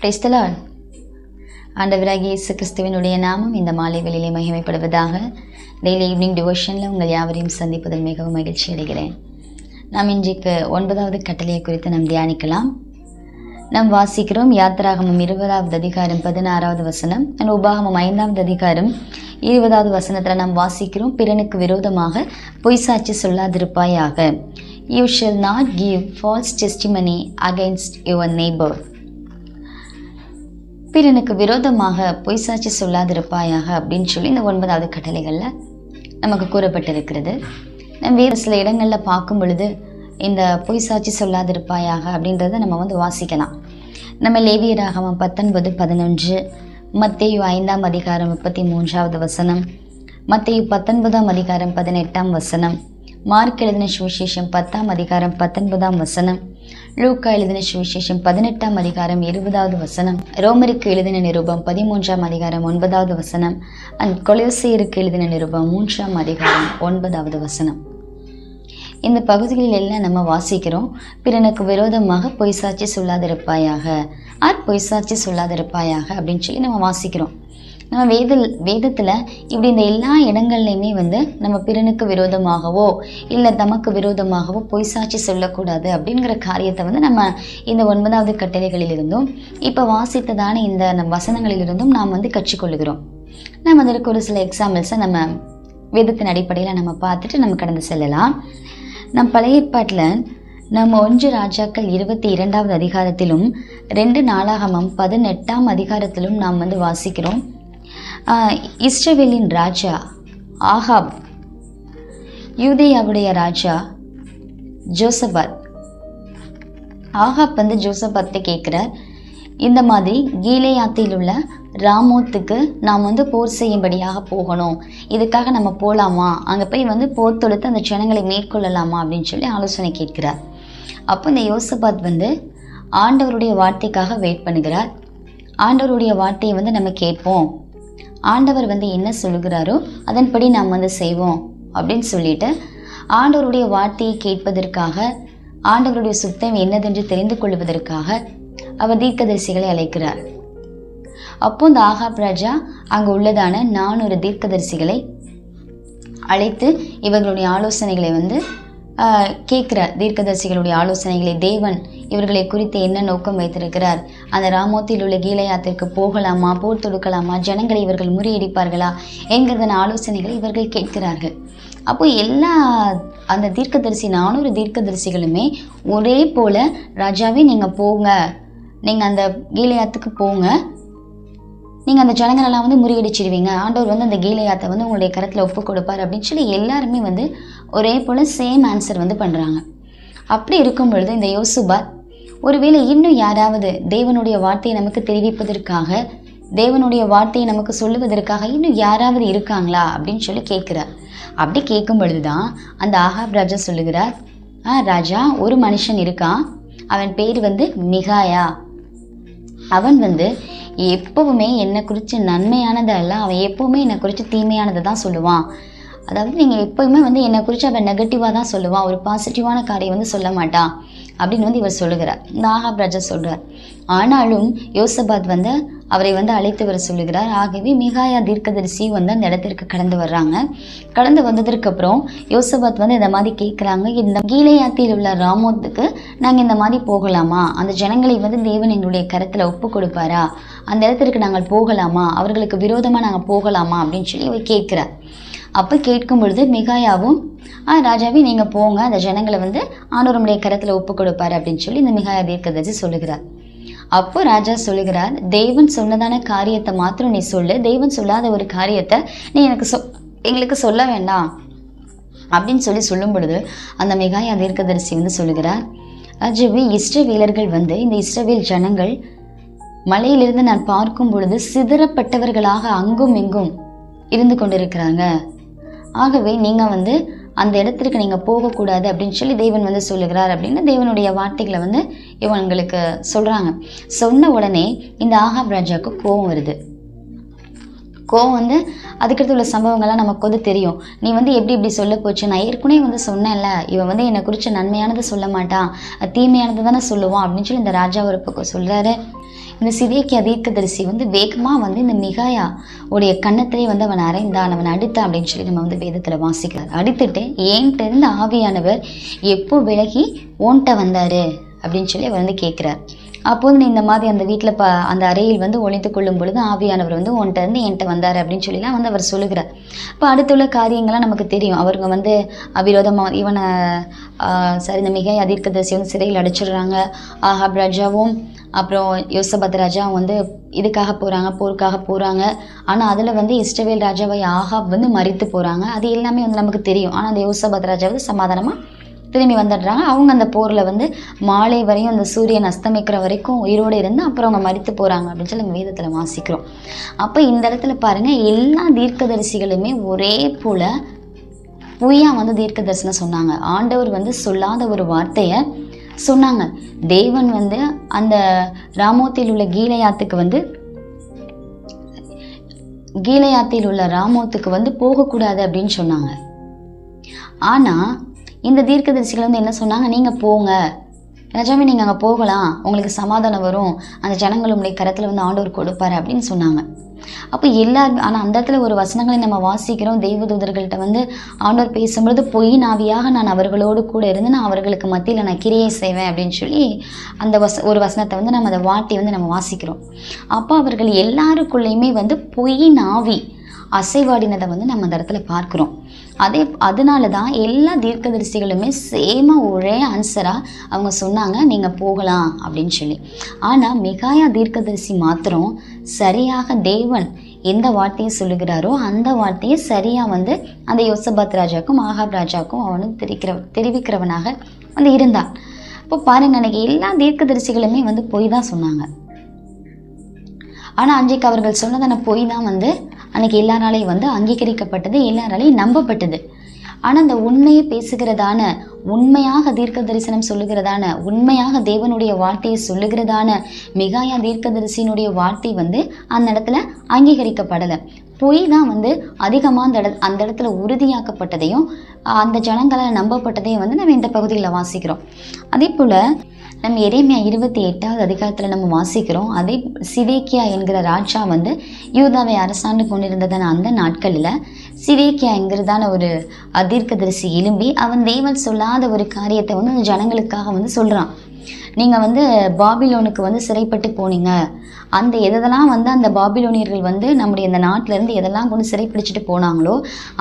Praise the Lord. ஆண்டவராகிய இயேசு கிறிஸ்துவினுடைய நாமம் இந்த மாலை வேளையிலே மகிமைப்படுவதாக. டெய்லி ஈவினிங் டிவோஷனில் உங்கள் யாவரையும் சந்திப்பதில் மிகவும் மகிழ்ச்சி அடைகிறேன். நாம் இன்றைக்கு 9வது கட்டளையை குறித்து நாம் தியானிக்கலாம். நாம் வாசிக்கிறோம் யாத்திராகமம் 20வது அதிகாரம் 16வது வசனம், உபாகமம் 5வது அதிகாரம் 20வது வசனத்தில் நாம் வாசிக்கிறோம், பிறனுக்கு விரோதமாக பொய் சாட்சி சொல்லாதிருப்பாயாக. You shall not give false testimony against your neighbor. பிறனுக்கு விரோதமாக பொய் சாட்சி சொல்லாதிருப்பாயாக அப்படின்னு சொல்லி இந்த 9வது கட்டளைகளில் நமக்கு கூறப்பட்டிருக்கிறது. நம்ம வேறு சில இடங்களில் பார்க்கும் பொழுது இந்த பொய் சாட்சி சொல்லாதிருப்பாயாக அப்படின்றத நம்ம வாசிக்கலாம். நம்ம லேவியராகமம் 19:11, மத்தேயு 5ஆம் அதிகாரம் 33வது வசனம், மத்தேயு 19ஆம் அதிகாரம் 18ஆம் வசனம், மார்க் எழுதின சுவிசேஷம் 10ஆம் அதிகாரம் 19ஆம் வசனம், லூக்கா எழுதின சுவிசேஷம் 18ஆம் அதிகாரம் 20வது வசனம், ரோமருக்கு எழுதின நிருபம் 13ஆம் அதிகாரம் 9வது வசனம், கொலோசியருக்கு எழுதின நிருபம் 3ஆம் அதிகாரம் 9வது வசனம். இந்த பகுதிகளில் எல்லாம் நம்ம வாசிக்கிறோம், பிறனுக்கு விரோதமாக பொய் சாட்சி சொல்லாதிருப்பாயாக, பொய் சாட்சி சொல்லாதிருப்பாயாக அப்படின்னு சொல்லி நம்ம வாசிக்கிறோம். நம்ம வேதத்தில் இப்படி இந்த எல்லா இடங்கள்லையுமே நம்ம பிறனுக்கு விரோதமாகவோ இல்லை தமக்கு விரோதமாகவோ பொய் சாட்சி சொல்லக்கூடாது அப்படிங்கிற காரியத்தை நம்ம இந்த 9வது கட்டளைகளிலிருந்தும் இப்போ வாசித்ததான இந்த வசனங்களிலிருந்தும் நாம் கற்றுக்கொள்கிறோம். நம்ம அதற்கு ஒரு சில எக்ஸாம்பிள்ஸை நம்ம வேதத்தின் அடிப்படையில் நம்ம பார்த்துட்டு நம்ம கடந்து செல்லலாம். நம் பழைய ஏற்பாட்டில் நம்ம 1 ராஜாக்கள் 22வது அதிகாரத்திலும் 2 நாளாகமம் 18ஆம் அதிகாரத்திலும் நாம் வாசிக்கிறோம். இஸ்ரவேலின் ராஜா ஆகாப், யூதேயாவுடைய ராஜா ஜோசபாத். ஆகாப் ஜோசபாத்தை கேட்குறார், இந்த மாதிரி கீலேயாத்தில் உள்ள ராமோத்துக்கு நாம் போர் செய்யும்படியாக போகணும், இதுக்காக நம்ம போகலாமா, அங்கே போய் போர் தொடுத்து அந்த ஜனங்களை மேற்கொள்ளலாமா அப்படின்னு சொல்லி ஆலோசனை கேட்கிறார். அப்போ இந்த யோசபாத் ஆண்டவருடைய வார்த்தைக்காக வெயிட் பண்ணுகிறார். ஆண்டவருடைய வார்த்தையை நம்ம கேட்போம், ஆண்டவர் என்ன சொல்லுகிறாரோ அதன்படி நாம் செய்வோம் அப்படின்னு சொல்லிட்டு ஆண்டவருடைய வார்த்தையை கேட்பதற்காக, ஆண்டவருடைய சுத்தம் என்னதென்று தெரிந்து கொள்வதற்காக அவர் தீர்க்கதரிசிகளை அழைக்கிறார். அப்போ இந்த ஆகாப் ராஜா அங்கே உள்ளதான 400 தீர்க்கதரிசிகளை அழைத்து இவர்களுடைய ஆலோசனைகளை கேட்கிறார். தீர்க்கதரிசிகளுடைய ஆலோசனைகளை, தேவன் இவர்களை குறித்து என்ன நோக்கம் வைத்திருக்கிறார், அந்த ராமோத்தில் உள்ள கீலேயாத்திற்கு போகலாமா, போர் தொடுக்கலாமா, ஜனங்களை இவர்கள் முறியடிப்பார்களா என்கிறதான ஆலோசனைகளை இவர்கள் கேட்கிறார்கள். அப்போ எல்லா அந்த தீர்க்கதரிசி 400 தீர்க்கதரிசிகளுமே ஒரே போல, ராஜாவே நீங்கள் போங்க, நீங்கள் அந்த கீலேயாத்துக்கு போங்க, நீங்கள் அந்த ஜனங்களெல்லாம் முறியடிச்சிடுவீங்க, ஆண்டவர் அந்த கீலேயாத்தை உங்களுடைய கரத்தில் ஒப்பு கொடுப்பார் அப்படின்னு சொல்லி எல்லாருமே ஒரே போல் சேம் ஆன்சர் பண்ணுறாங்க. அப்படி இருக்கும் பொழுது இந்த யோசுபாத் ஒருவேளை இன்னும் யாராவது தேவனுடைய வார்த்தையை நமக்கு தெரிவிப்பதற்காக, தேவனுடைய வார்த்தையை நமக்கு சொல்லுவதற்காக இன்னும் யாராவது இருக்காங்களா அப்படின்னு சொல்லி கேட்குறார். அப்படி கேட்கும் பொழுது தான் அந்த ஆகாப் ராஜா சொல்லுகிறார், ராஜா ஒரு மனுஷன் இருக்கான், அவன் பேர் மிகாயா. அவன் எப்பவுமே என்னை குறித்து நன்மையானதை அல்ல, அவன் எப்பவுமே என்னை குறித்து தீமையானதை தான் சொல்லுவான். அதாவது நீங்கள் எப்போயுமே என்னை குறித்து அவன் நெகட்டிவாக தான் சொல்லுவான், ஒரு பாசிட்டிவான காரியம் சொல்ல மாட்டான் அப்படின்னு இவர் சொல்லுகிறார். இந்த ஆகாப் ராஜா சொல்கிறார். ஆனாலும் யோசபாத் அவரை அழைத்து வர சொல்லுகிறார். ஆகவே மிகாயா தீர்க்கதரிசி அந்த இடத்திற்கு கடந்து வர்றாங்க. கடந்து வந்ததற்கப்புறம் யோசபாத் இந்த மாதிரி கேட்குறாங்க, இந்த கீலேயாத்தில் உள்ள ராமோத்துக்கு நாங்கள் இந்த மாதிரி போகலாமா, அந்த ஜனங்களை தேவன் எங்களுடைய கரத்தில் ஒப்பு கொடுப்பாரா, அந்த இடத்திற்கு நாங்கள் போகலாமா, அவர்களுக்கு விரோதமாக நாங்கள் போகலாமா அப்படின்னு சொல்லி அவர் கேட்குறார். அப்போ கேட்கும் பொழுது மிகாயாவும், ராஜாவே நீங்கள் போங்க, அந்த ஜனங்களை ஆண்டவருடைய கரத்தில் ஒப்பு கொடுப்பாரு அப்படின்னு சொல்லி இந்த மிகாயா தீர்க்கதரிசி சொல்லுகிறார். அப்போ ராஜா சொல்லுகிறார், தேவன் சொன்னதான காரியத்தை மாத்திரம் நீ சொல்லு, தேவன் சொல்லாத ஒரு காரியத்தை நீ எங்களுக்கு சொல்ல வேண்டாம் அப்படின்னு சொல்லி சொல்லும் பொழுது அந்த மிகாயா தீர்க்கதரிசி சொல்லுகிறார், ராஜாவே இஸ்ரவேலர்கள் இந்த இஸ்ரவேல் ஜனங்கள் மலையிலிருந்து நான் பார்க்கும் பொழுது சிதறப்பட்டவர்களாக அங்கும் இங்கும் இருந்து கொண்டிருக்கிறாங்க. ஆகவே நீங்கள் அந்த இடத்திற்கு நீங்கள் போகக்கூடாது அப்படின்னு சொல்லி தேவன் சொல்லுகிறார் அப்படின்னு தேவனுடைய வார்த்தைகளை இவங்களுக்கு சொல்கிறாங்க. சொன்ன உடனே இந்த ஆகாப் ராஜாவுக்கு கோபம் வருது. கோவம் அதுக்கடுத்து உள்ள சம்பவங்கள்லாம் நமக்கு தெரியும். நீ எப்படி இப்படி சொல்ல போச்சு, நான் ஏற்கனவே சொன்னேன்ல, இவன் என்னை குறித்து நன்மையானதை சொல்ல மாட்டான், தீமையானது தானே சொல்லுவான் அப்படின்னு சொல்லி இந்த ராஜா ஒரு பக்கம் சொல்கிறாரு. இந்த சிதேக்கியா தீர்க்கதரிசி வந்து வேகமாக வந்து இந்த மிகாயா உடைய கன்னத்திலே வந்து அவன் அறைந்தான், அவன் அடித்தான் அப்படின்னு சொல்லி நம்ம வந்து வேதத்தில் வாசிக்கிறார். அடித்துட்டு என்கிட்ட இருந்து ஆவியானவர் எப்போ விலகி ஓன்ட்ட வந்தார் அப்படின்னு சொல்லி அவர் வந்து கேட்குறார். அப்போது இந்த மாதிரி அந்த வீட்டில் அந்த அறையில் வந்து ஒளித்து கொள்ளும் பொழுது ஆவியானவர் வந்து உன்கிட்ட இருந்து என்கிட்ட வந்தார் அப்படின்னு சொல்லிலாம் வந்து அவர் சொல்லுகிறார். இப்போ அடுத்துள்ள காரியங்கள்லாம் நமக்கு தெரியும். அவருங்க வந்து அவிரோதமாக இவனை இந்த மிகாயா தீர்க்கதரிசி வந்து சிறையில் அடைச்சிடுறாங்க. ஆகாப் ராஜாவும் அப்புறம் யோசபாத் ராஜா வந்து இதுக்காக போகிறாங்க, போருக்காக போகிறாங்க. ஆனால் அதில் வந்து இஸ்ரவேல் ராஜாவை ஆகாப் வந்து மரித்து போகிறாங்க. அது எல்லாமே வந்து நமக்கு தெரியும். ஆனால் அந்த யோசபாத் ராஜா வந்து சமாதானமாக திரும்பி வந்துடுறாங்க. அவங்க அந்த போரில் வந்து மாலை வரையும் அந்த சூரியன் அஸ்தமிக்கிற வரைக்கும் உயிரோடு இருந்து அப்புறம் அவங்க மரித்து போகிறாங்க அப்படின்னு சொல்லி நம்ம வேதத்தில் வாசிக்கிறோம். அப்போ இந்த இடத்துல பாருங்கள், எல்லா தீர்க்கதரிசிகளுமே ஒரே போல் பொய்யா வந்து தீர்க்க தரிசனம் சொன்னாங்க. ஆண்டவர் வந்து சொல்லாத ஒரு வார்த்தையை சொன்னாங்க. தேவன் வந்து அந்த ராமோத்தில் உள்ள கீலேயாத்தில் உள்ள ராமோத்துக்கு வந்து போகக்கூடாது அப்படின்னு சொன்னாங்க. ஆனால் இந்த தீர்க்கதரிசிகள் வந்து என்ன சொன்னாங்க, நீங்கள் போங்க ராஜாவே, நீங்கள் அங்கே போகலாம், உங்களுக்கு சமாதானம் வரும், அந்த ஜனங்கள் உங்களுடைய கரத்தில் வந்து ஆண்டவர் கொடுப்பாரு அப்படின்னு சொன்னாங்க. அப்போ எல்லாருமே ஆனால் அந்த இடத்துல ஒரு வசனங்களை நம்ம வாசிக்கிறோம். தெய்வதூதர்கள்ட்ட வந்து ஆண்டவர் பேசும்பொழுது பொய் நாவியாக நான் அவர்களோடு கூட இருந்து நான் அவர்களுக்கு மத்தியில் நான் கிரியை செய்வேன் அப்படின்னு சொல்லி அந்த ஒரு வசனத்தை வந்து நம்ம அதை வாட்டி வந்து நம்ம வாசிக்கிறோம். அப்போ அவர்கள் எல்லாருக்குள்ளேயுமே வந்து பொய் நாவி அசைவாடினதை வந்து நம்ம அந்த இடத்துல பார்க்குறோம். அதனால தான் எல்லா தீர்க்கதரிசிகளுமே சேமாக ஒரே ஆன்சராக அவங்க சொன்னாங்க, நீங்கள் போகலாம் அப்படின்னு சொல்லி. ஆனால் மிகாயா தீர்க்கதரிசி மாத்திரம் சரியாக தேவன் எந்த வார்த்தையை சொல்லுகிறாரோ அந்த வார்த்தையை சரியாக வந்து அந்த யோசபாத் ராஜாவுக்கும் ஆகாப் ராஜாவுக்கும் அவனும் தெரிவிக்கிறவனாக வந்து இருந்தான். இப்போ பாருங்க, அன்னைக்கு எல்லா தீர்க்கதரிசிகளுமே வந்து பொய் தான் சொன்னாங்க. ஆனால் அன்றைக்கு அவர்கள் சொன்னதான பொய் தான் வந்து அன்றைக்கி எல்லாராலையும் வந்து அங்கீகரிக்கப்பட்டது, எல்லாராலையும் நம்பப்பட்டது. ஆனால் அந்த உண்மையை பேசுகிறதான, உண்மையாக தீர்க்க தரிசனம் சொல்லுகிறதான, உண்மையாக தேவனுடைய வார்த்தையை சொல்லுகிறதான மிகாயா தீர்க்கதரிசியினுடைய வார்த்தை வந்து அந்த இடத்துல அங்கீகரிக்கப்படலை. பொய் தான் வந்து அதிகமாக அந்த இடத்துல உறுதியாக்கப்பட்டதையும் அந்த ஜனங்களால் நம்பப்பட்டதையும் வந்து நம்ம இந்த பகுதியில் வாசிக்கிறோம். அதே போல் நம்ம எரேமியா 28வது அதிகாரத்தில் நம்ம வாசிக்கிறோம். அதே சிதேக்கியா என்கிற ராஜா வந்து யூதாவை அரசாண்டு கொண்டிருந்ததான அந்த நாட்களில் சிதேக்கியா என்கிறதான ஒரு தீர்க்கதரிசி எழும்பி அவன் தேவன் சொல்லாத ஒரு காரியத்தை வந்து அந்த ஜனங்களுக்காக வந்து சொல்கிறான். நீங்கள் வந்து பாபிலோனுக்கு வந்து சிறைப்பட்டு போனீங்க, அந்த எதெல்லாம் வந்து அந்த பாபிலோனியர்கள் வந்து நம்முடைய இந்த நாட்டிலேருந்து எதெல்லாம் கொண்டு சிறைப்பிடிச்சிட்டு போனாங்களோ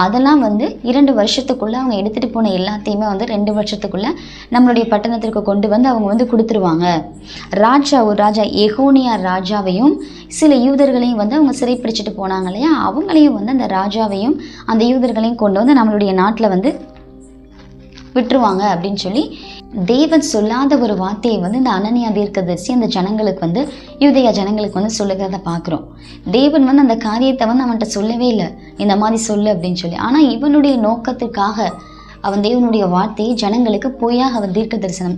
அதெல்லாம் வந்து 2 வருஷத்துக்குள்ளே அவங்க எடுத்துகிட்டு போன எல்லாத்தையுமே வந்து 2 வருஷத்துக்குள்ளே நம்மளுடைய பட்டணத்திற்கு கொண்டு வந்து அவங்க வந்து கொடுத்துருவாங்க. ஒரு ராஜா எகோனியா ராஜாவையும் சில யூதர்களையும் வந்து அவங்க சிறைப்பிடிச்சிட்டு போனாங்க இல்லையா, அவங்களையும் வந்து அந்த ராஜாவையும் அந்த யூதர்களையும் கொண்டு வந்து நம்மளுடைய நாட்டில் வந்து விட்டுருவாங்க அப்படின்னு சொல்லி தேவன் சொல்லாத ஒரு வார்த்தையை வந்து இந்த அனனியா தீர்க்கதரிசி அந்த ஜனங்களுக்கு வந்து யூதேய ஜனங்களுக்கு வந்து சொல்லுகிறத பார்க்குறோம். தேவன் வந்து அந்த காரியத்தை வந்து அவன்கிட்ட சொல்லவே இல்லை, இந்த மாதிரி சொல்லு அப்படின்னு சொல்லி. ஆனால் இவனுடைய நோக்கத்துக்காக அவன் தேவனுடைய வார்த்தையை ஜனங்களுக்கு பொய்யாக அவன் தீர்க்க தரிசனம்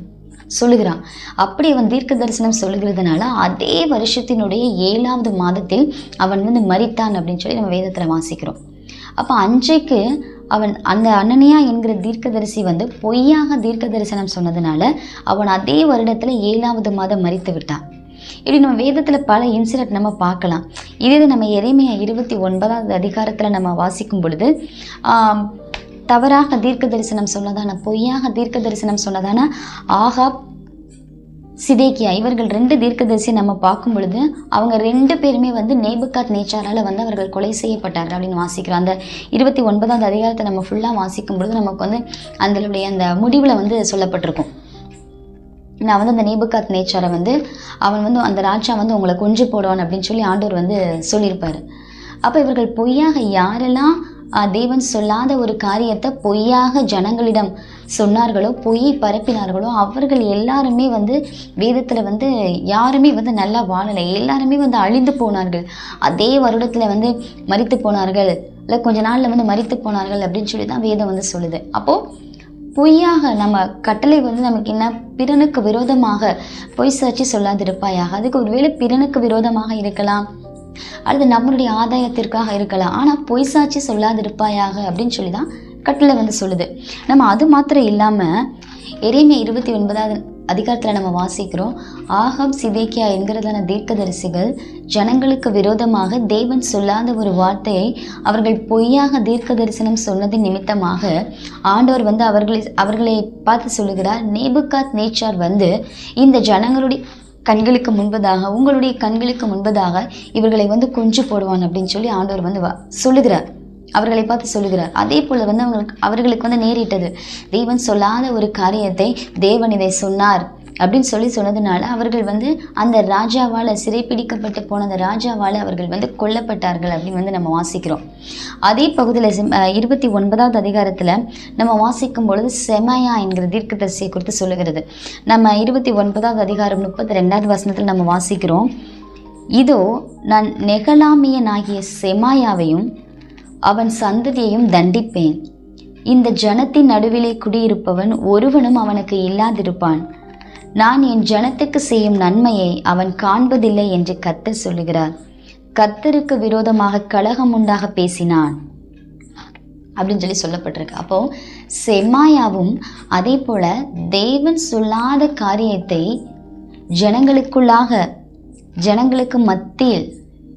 சொல்லுகிறான். அப்படி அவன் தீர்க்க தரிசனம் சொல்லுகிறதுனால அதே வருஷத்தினுடைய 7வது மாதத்தில் அவன் வந்து மரித்தான் அப்படின்னு சொல்லி நம்ம வேதத்தில் வாசிக்கிறோம். அப்போ அன்றைக்கு அவன் அந்த அனனியா என்கிற தீர்க்கதரிசி வந்து பொய்யாக தீர்க்க தரிசனம் சொன்னதுனால அவன் அதே வருடத்தில் 7வது மாதம் மரித்து விட்டான். இப்படி நம்ம வேதத்தில் பல இன்சிடென்ட் நம்ம பார்க்கலாம். இதே நம்ம எரேமியா 29வது அதிகாரத்தில் நம்ம வாசிக்கும் பொழுது தவறாக தீர்க்க தரிசனம் சொன்னதான, பொய்யாக தீர்க்க தரிசனம் சொன்னதான ஆகாப் சிதேக்கியா இவர்கள் 2 தீர்க்கதரிசி நம்ம பார்க்கும் பொழுது அவங்க 2 பேருமே வந்து நேபுகாத் நேச்சாரால் வந்து அவர்கள் கொலை செய்யப்பட்டார்கள் அப்படின்னு வாசிக்கிறோம். அந்த 29வது அதிகாரத்தை நம்ம ஃபுல்லாக வாசிக்கும் பொழுது நமக்கு வந்து அந்த முடிவில் வந்து சொல்லப்பட்டிருக்கும். நான் வந்து அந்த நேபுகாத் நேச்சாரை வந்து அவன் வந்து அந்த ராஜா வந்து உங்களை கொன்று போடுவான் அப்படின்னு சொல்லி ஆண்டவர் வந்து சொல்லியிருப்பார். அப்போ இவர்கள் பொய்யாக யாரெல்லாம் தேவன் சொல்லாத ஒரு காரியத்தை பொய்யாக ஜனங்களிடம் சொன்னார்களோ, பொய்யை பரப்பினார்களோ அவர்கள் எல்லாருமே வந்து வேதத்தில் வந்து யாருமே வந்து நல்லா வாழலை, எல்லாருமே வந்து அழிந்து போனார்கள். அதே வருடத்தில் வந்து மரித்து போனார்கள், இல்லை கொஞ்ச நாளில் வந்து மரித்து போனார்கள் அப்படின்னு சொல்லி தான் வேதம் வந்து சொல்லுது. அப்போது பொய்யாக நம்ம கட்டளை வந்து நமக்கு என்ன, பிறனுக்கு விரோதமாக பொய் சாட்சி சொல்லாதிருப்பாயாக. அதுக்கு ஒருவேளை பிறனுக்கு விரோதமாக இருக்கலாம், அல்லது நம்மளுடைய ஆதாயத்திற்காக இருக்கலாம். ஆனால் பொய் சாட்சி சொல்லாதிருப்பாயாக அப்படின்னு சொல்லி தான் கட்டளை வந்து சொல்லுது. நம்ம அது மாத்திரம் இல்லாமல் எரேமியா அதிகாரத்தில் நம்ம வாசிக்கிறோம், ஆகாப் சிதேக்கியா என்கிறதான தீர்க்கதரிசிகள் ஜனங்களுக்கு விரோதமாக தேவன் சொல்லாத ஒரு வார்த்தையை அவர்கள் பொய்யாக தீர்க்க தரிசனம் சொன்னதின் நிமித்தமாக ஆண்டவர் வந்து அவர்களை பார்த்து சொல்லுகிறார், நேபுகாத் நேச்சார் வந்து இந்த ஜனங்களுடைய கண்களுக்கு முன்பதாக, உங்களுடைய கண்களுக்கு முன்பதாக இவர்களை வந்து கொன்று போடுவான் அப்படின்னு சொல்லி ஆண்டவர் வந்து சொல்லுகிறார், அவர்களை பார்த்து சொல்லுகிறார். அதே போல் வந்து அவர்களுக்கு வந்து நேரிட்டது. தேவன் சொல்லாத ஒரு காரியத்தை தேவன் இதை சொன்னார் அப்படின்னு சொன்னதுனால அவர்கள் வந்து அந்த ராஜாவால், சிறைப்பிடிக்கப்பட்டு போன அந்த ராஜாவால் அவர்கள் வந்து கொல்லப்பட்டார்கள் அப்படின்னு வந்து நம்ம வாசிக்கிறோம். அதே பகுதியில் 29வது அதிகாரத்தில் நம்ம வாசிக்கும் பொழுது செமாயா என்கிற தீர்க்கதரிசியை குறித்து சொல்லுகிறது. நம்ம 29வது அதிகாரம் 32வது வசனத்தில் நம்ம வாசிக்கிறோம், இதோ நான் நெகலாமியனாகிய செமாயாவையும் அவன் சந்ததியையும் தண்டிப்பேன். இந்த ஜனத்தின் நடுவிலே குடியிருப்பவன் ஒருவனும் அவனுக்கு இல்லாதிருப்பான். நான் என் ஜனத்துக்கு செய்யும் நன்மையை அவன் காண்பதில்லை என்று கர்த்தர் சொல்லுகிறார். கர்த்தருக்கு விரோதமாக கலகம் உண்டாக பேசினான் அப்படின்னு சொல்லி சொல்லப்பட்டிருக்கு. அப்போ செமாயாவும் அதே போல தேவன் சொல்லாத காரியத்தை ஜனங்களுக்கு மத்தியில்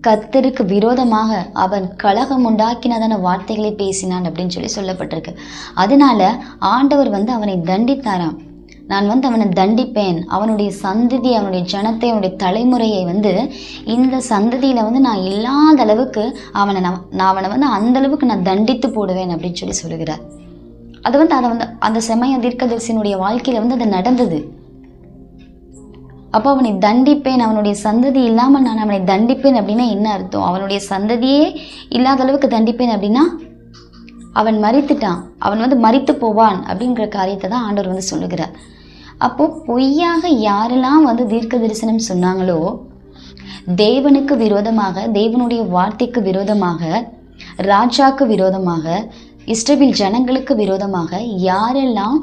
கர்த்தருக்கு விரோதமாக அவன் கலகம் உண்டாக்கினதான வார்த்தைகளை பேசினான் அப்படின்னு சொல்லி சொல்லப்பட்டிருக்கு. அதனால ஆண்டவர் வந்து அவனை தண்டித்தாராம். நான் வந்து அவனை தண்டிப்பேன், அவனுடைய சந்ததி, அவனுடைய ஜனத்தை, அவனுடைய தலைமுறையை வந்து இந்த சந்ததியில் வந்து நான் இல்லாத அளவுக்கு அவனை வந்து அந்த அளவுக்கு நான் தண்டித்து போடுவேன் அப்படின்னு சொல்லி சொல்லுகிறார். அதை வந்து அந்த செமாயா தீர்க்கதரிசியினுடைய வாழ்க்கையில் வந்து அது நடந்தது. அப்போ அவனை தண்டிப்பேன், அவனுடைய சந்ததி இல்லாமல் நான் அவனை தண்டிப்பேன் அப்படின்னா என்ன அர்த்தம்? அவனுடைய சந்ததியே இல்லாத அளவுக்கு தண்டிப்பேன் அப்படின்னா அவன் மரித்துட்டான், அவன் வந்து மரித்து போவான் அப்படிங்கிற காரியத்தை தான் ஆண்டவர் வந்து சொல்லுகிறார். அப்போது பொய்யாக யாரெல்லாம் வந்து தீர்க்க தரிசனம் சொன்னாங்களோ, தேவனுக்கு விரோதமாக, தேவனுடைய வார்த்தைக்கு விரோதமாக, ராஜாக்கு விரோதமாக, இஸ்ரவேல் ஜனங்களுக்கு விரோதமாக யாரெல்லாம்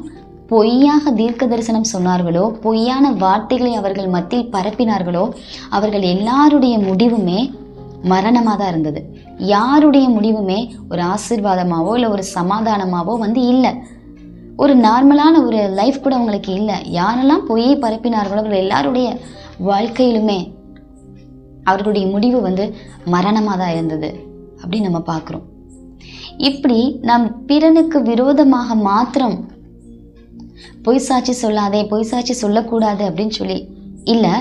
பொய்யாக தீர்க்க தரிசனம் சொன்னார்களோ, பொய்யான வார்த்தைகளை அவர்கள் மத்தியில் பரப்பினார்களோ, அவர்கள் எல்லாருடைய முடிவுமே மரணமாக தான் இருந்தது. யாருடைய முடிவுமே ஒரு ஆசீர்வாதமாவோ இல்லை ஒரு சமாதானமாவோ வந்து இல்லை. ஒரு நார்மலான ஒரு லைஃப் கூட அவங்களுக்கு இல்லை. யாரெல்லாம் பொய்யை பரப்பினார்களோ அவர்கள் எல்லாருடைய வாழ்க்கையிலுமே அவர்களுடைய முடிவு வந்து மரணமாக தான் இருந்தது அப்படின்னு நம்ம பார்க்குறோம். இப்படி நாம் பிறனுக்கு விரோதமாக மாத்திரம் பொய் சாட்சி சொல்லாதே, பொய் சாட்சி சொல்லக்கூடாது அப்படின்னு சொல்லி இல்லை,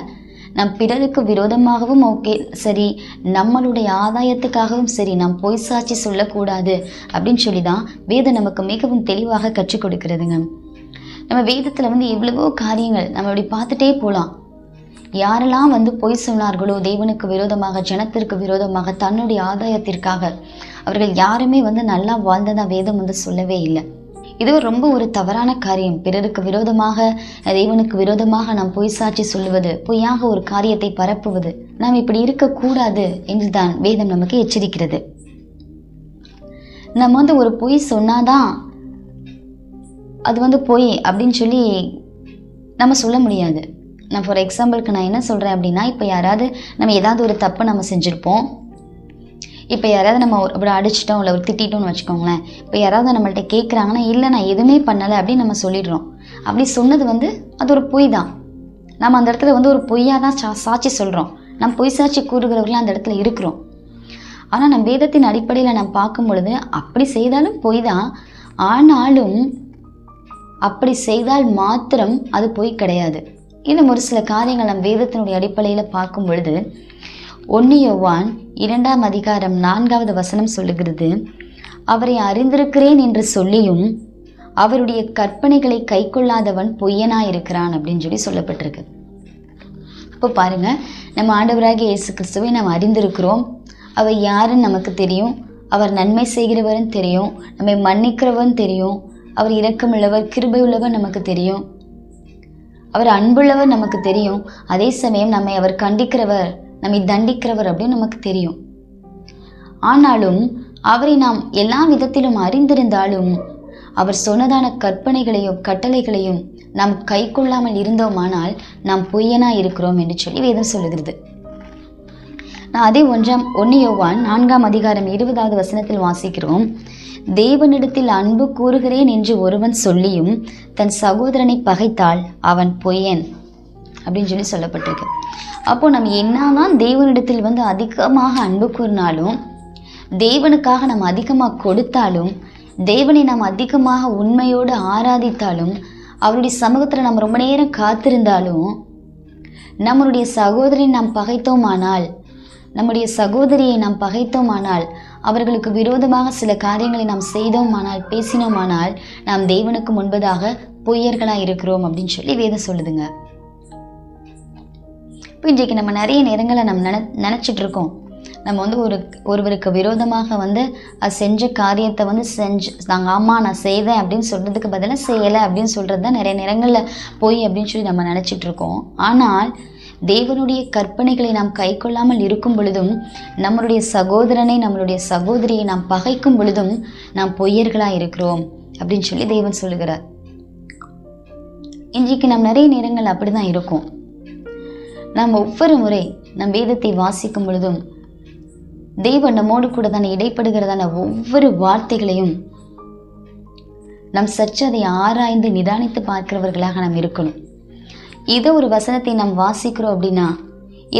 நம் பிறருக்கு விரோதமாகவும் ஓகே சரி, நம்மளுடைய ஆதாயத்துக்காகவும் சரி நாம் பொய் சாட்சி சொல்லக்கூடாது அப்படின்னு சொல்லி தான் வேதம் நமக்கு மிகவும் தெளிவாக கற்றுக் கொடுக்கிறதுங்க. நம்ம வேதத்தில் வந்து எவ்வளவோ காரியங்கள் நம்ம இப்படி பார்த்துட்டே போகலாம். யாரெல்லாம் வந்து பொய் சொன்னார்களோ தேவனுக்கு விரோதமாக, ஜனத்திற்கு விரோதமாக, தன்னுடைய ஆதாயத்திற்காக, அவர்கள் யாருமே வந்து நல்லா வாழ்ந்ததா வேதம் வந்து சொல்லவே இல்லை. இது ரொம்ப ஒரு தவறான காரியம். பிறருக்கு விரோதமாக, தேவனுக்கு விரோதமாக நாம் பொய் சாட்சி சொல்லுவது, பொய்யாக ஒரு காரியத்தை பரப்புவது, நாம் இப்படி இருக்கக்கூடாது என்றுதான் வேதம் நமக்கு எச்சரிக்கிறது. நம்ம வந்து ஒரு பொய் சொன்னாதான் அது வந்து பொய் அப்படின்னு சொல்லி நம்ம சொல்ல முடியாது. நான் ஃபார் எக்ஸாம்பிளுக்கு நான் என்ன சொல்கிறேன் அப்படின்னா, இப்போ யாராவது நம்ம ஏதாவது ஒரு தப்பை நம்ம செஞ்சுருப்போம், இப்போ யாராவது நம்ம அப்படி அடிச்சிட்டோம் இல்லை ஒரு திட்டோம்னு வச்சுக்கோங்களேன். இப்போ யாராவது நம்மள்ட்ட கேட்குறாங்கன்னா இல்லை நான் எதுவுமே பண்ணலை அப்படின்னு நம்ம சொல்லிடுறோம். அப்படி சொன்னது வந்து அது ஒரு பொய் தான். நம்ம அந்த இடத்துல வந்து ஒரு பொய்யாக தான் சாட்சி சொல்கிறோம். நம்ம பொய் சாட்சி கூறுகிறவர்களாம் அந்த இடத்துல இருக்கிறோம். ஆனால் நம்ம வேதத்தின் அடிப்படையில் நம்ம பார்க்கும் பொழுது அப்படி செய்தாலும் பொய் தான். ஆனாலும் அப்படி செய்தால் மாத்திரம் அது பொய் கிடையாது. இன்னும் ஒரு சில காரியங்கள் நம் வேதத்தினுடைய அடிப்படையில் பார்க்கும் பொழுது 1 யோவான் 2ஆம் அதிகாரம் 4வது வசனம் சொல்லுகிறது, அவரை அறிந்திருக்கிறேன் என்று சொல்லியும் அவருடைய கற்பனைகளை கை கொள்ளாதவன் பொய்யனாயிருக்கிறான் அப்படின்னு சொல்லி சொல்லப்பட்டிருக்கு. இப்போ பாருங்க, நம்ம ஆண்டவராகிய இயேசு கிறிஸ்துவை நாம் அறிந்திருக்கிறோம். அவர் யாருன்னு நமக்கு தெரியும். அவர் நன்மை செய்கிறவர்னு தெரியும். நம்மை மன்னிக்கிறவன் தெரியும். அவர் இரக்கமுள்ளவர், கிருபை உள்ளவர் நமக்கு தெரியும். அவர் அன்புள்ளவர் நமக்கு தெரியும். அதே சமயம் நம்மை அவர் கண்டிக்கிறவர், நம்மை தண்டிக்கிறவர் அப்படின்னு நமக்கு தெரியும். ஆனாலும் அவரை நாம் எல்லா விதத்திலும் அறிந்திருந்தாலும் அவர் சொன்னதான கற்பனைகளையும் கட்டளைகளையும் நாம் கை கொள்ளாமல் இருந்தோமானால் நாம் பொய்யனா இருக்கிறோம் என்று சொல்லி வேதம் சொல்லுகிறது. நான் அதே 1 யோவான் 4ஆம் அதிகாரம் 20வது வசனத்தில் வாசிக்கிறோம், தேவனிடத்தில் அன்பு கூறுகிறேன் என்று ஒருவன் சொல்லியும் தன் சகோதரனை பகைத்தால் அவன் பொய்யன் அப்படின்னு சொல்லப்பட்டிருக்கு. அப்போ நம்ம என்னதான் தேவனிடத்தில் அதிகமாக அன்பு கூறினாலும், தேவனுக்காக நம்ம அதிகமாக கொடுத்தாலும், தேவனை நாம் அதிகமாக உண்மையோடு ஆராதித்தாலும், அவருடைய சமூகத்தில் நம்ம ரொம்ப நேரம் காத்திருந்தாலும், நம்மளுடைய சகோதரனை நாம் பகைத்தோமானால், நம்முடைய சகோதரியை நாம் பகைத்தோமானால், அவர்களுக்கு விரோதமாக சில காரியங்களை நாம் செய்தோமானால், பேசினோமானால், நாம் தேவனுக்கு முன்பதாக பொய்யர்களாக இருக்கிறோம் அப்படின்னு சொல்லி வேதம் சொல்லுதுங்க. இப்போ இன்றைக்கு நம்ம நிறைய நேரங்களை நம்ம நினச்சிட்டு இருக்கோம், நம்ம ஒருவருக்கு விரோதமாக செஞ்ச காரியத்தை நாங்கள் ஆமாம் நான் செய்தேன் அப்படின்னு சொல்கிறதுக்கு பதிலாக செய்யலை அப்படின்னு சொல்கிறது தான் நிறைய நேரங்களில் பொய் அப்படின்னு சொல்லி நம்ம நினச்சிட்டு இருக்கோம். ஆனால் தேவனுடைய கற்பனைகளை நாம் கை கொள்ளாமல் இருக்கும் பொழுதும், நம்மளுடைய சகோதரனை நம்மளுடைய சகோதரியை நாம் பகைக்கும் பொழுதும் நாம் பொய்யர்களாக இருக்கிறோம் அப்படின்னு சொல்லி தேவன் சொல்லுகிறார். இன்றைக்கு நாம் நிறைய நேரங்கள் அப்படி தான் இருக்கும். நாம் ஒவ்வொரு முறை நம் வேதத்தை வாசிக்கும் பொழுதும் தேவன் நம்மோடு கூட தானே இடைப்படுகிறதான ஒவ்வொரு வார்த்தைகளையும் நாம் சற்று அதை ஆராய்ந்து நிதானித்து பார்க்கிறவர்களாக நாம் இருக்கணும். ஏதோ ஒரு வசனத்தை நாம் வாசிக்கிறோம் அப்படின்னா,